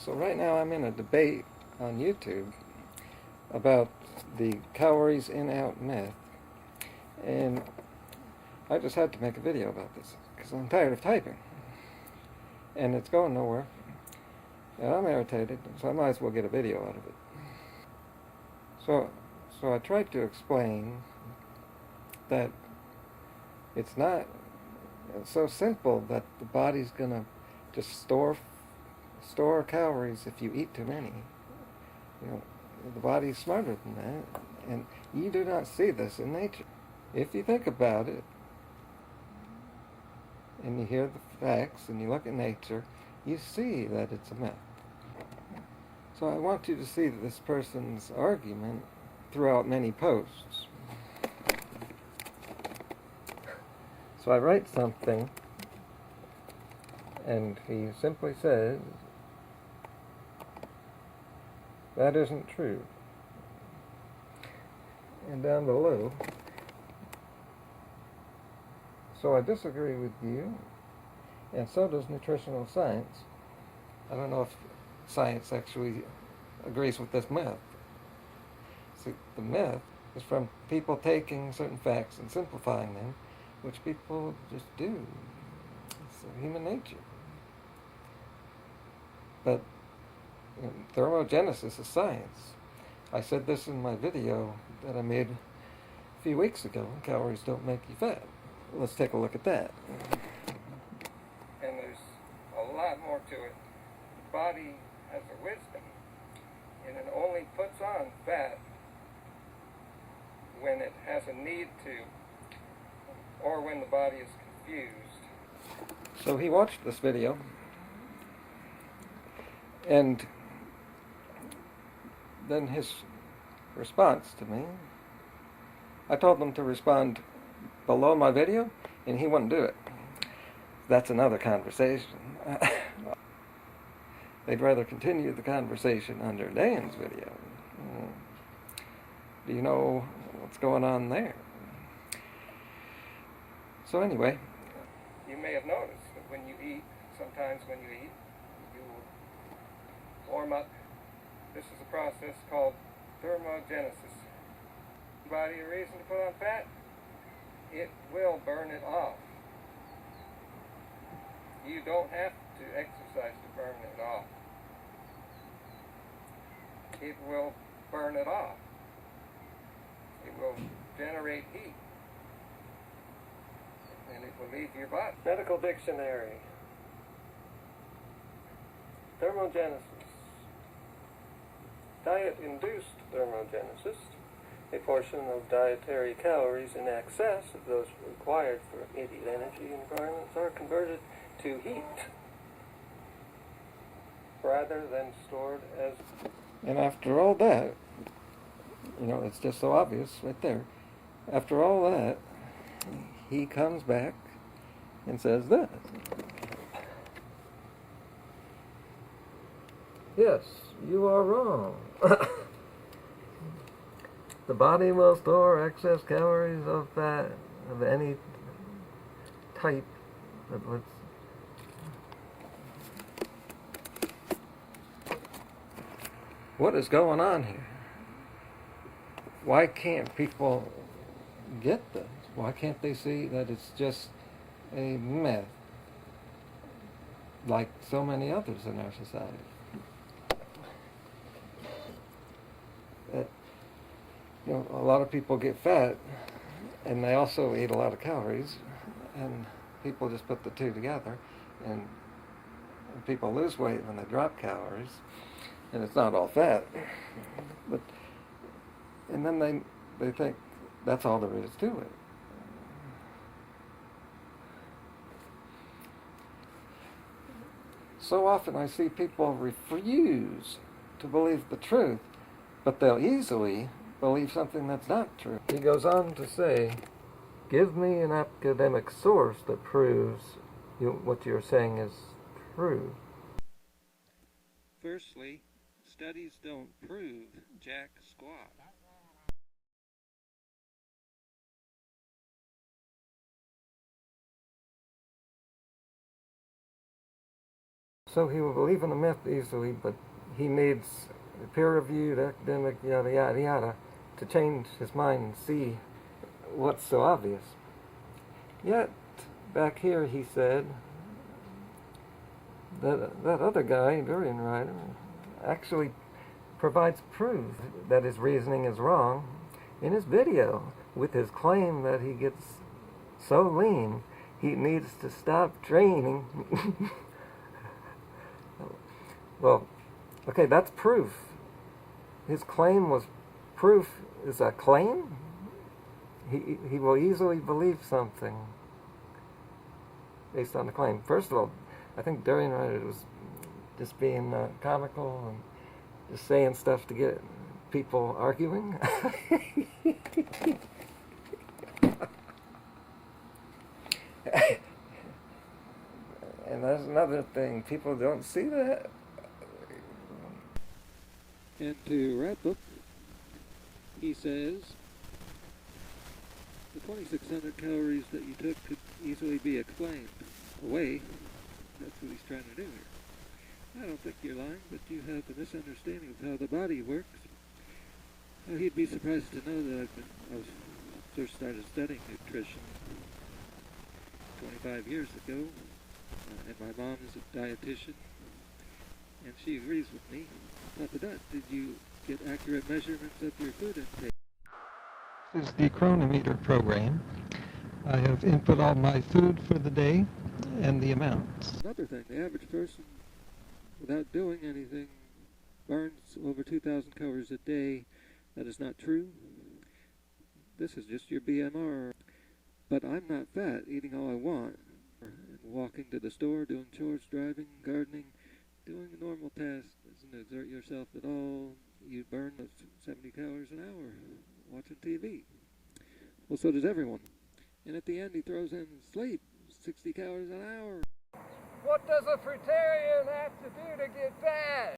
So right now I'm in a debate on YouTube about the calories in-out myth, and I just had to make a video about this because I'm tired of typing and it's going nowhere and I'm irritated, so I might as well get a video out of it. So I tried to explain that it's not so simple that the body's gonna just store calories if you eat too many. You know, the body's smarter than that, and you do not see this in nature. If you think about it, and you hear the facts, and you look at nature, you see that it's a myth. So I want you to see this person's argument throughout many posts. So I write something, and he simply says, that isn't true. And down below, so I disagree with you, and so does nutritional science. I don't know if science actually agrees with this myth. See, the myth is from people taking certain facts and simplifying them, which people just do. It's human nature. But thermogenesis is science. I said this in my video that I made a few weeks ago. Calories don't make you fat. Let's take a look at that. And there's a lot more to it. The body has a wisdom, and it only puts on fat when it has a need to, or when the body is confused. So he watched this video, and then his response to me, I told him to respond below my video, and he wouldn't do it. That's another conversation. They'd rather continue the conversation under Dan's video. Do you know what's going on there? So anyway, you may have noticed that when you eat, sometimes when you eat, you will warm up. This is a process called thermogenesis. Body a reason to put on fat? It will burn it off. You don't have to exercise to burn it off. It will burn it off. It will generate heat, and it will leave your body. Medical dictionary. Thermogenesis. Diet-induced thermogenesis. A portion of dietary calories in excess of those required for immediate energy environments are converted to heat rather than stored as... And after all that, it's just so obvious right there. After all that, he comes back and says this. Yes, you are wrong. The body will store excess calories of fat of any type. What is going on here? Why can't people get this? Why can't they see that it's just a myth, like so many others in our society? A lot of people get fat, and they also eat a lot of calories, and people just put the two together, and people lose weight when they drop calories, and it's not all fat. And then they think that's all there is to it. So often I see people refuse to believe the truth, but they'll easily believe something that's not true. He goes on to say, give me an academic source that proves what you're saying is true. Firstly, studies don't prove jack squat. So he will believe in the myth easily, but he needs peer-reviewed, academic, yada yada yada, to change his mind and see what's so obvious. Yet, back here he said that that other guy, Durianrider, actually provides proof that his reasoning is wrong in his video, with his claim that he gets so lean he needs to stop training. Well, okay, that's proof. His claim was proof. Is a claim? He will easily believe something based on the claim. First of all, I think Durianrider was just being comical and just saying stuff to get people arguing. And that's another thing. People don't see that. And to wrap up, he says, the 2,600 calories that you took could easily be explained away. That's what he's trying to do here. I don't think you're lying, but you have a misunderstanding of how the body works. He'd be surprised to know that I first started studying nutrition 25 years ago, and my mom is a dietitian, and she agrees with me. Papa Dot, did you get accurate measurements of your food intake? This is the chronometer program. I have input all my food for the day and the amounts. Another thing, the average person, without doing anything, burns over 2,000 calories a day. That is not true. This is just your BMR. But I'm not fat, eating all I want, and walking to the store, doing chores, driving, gardening, doing a normal task doesn't exert yourself at all. You burn 70 calories an hour watching TV. Well, so does everyone. And at the end, he throws in sleep, 60 calories an hour. What does a fruitarian have to do to get fat?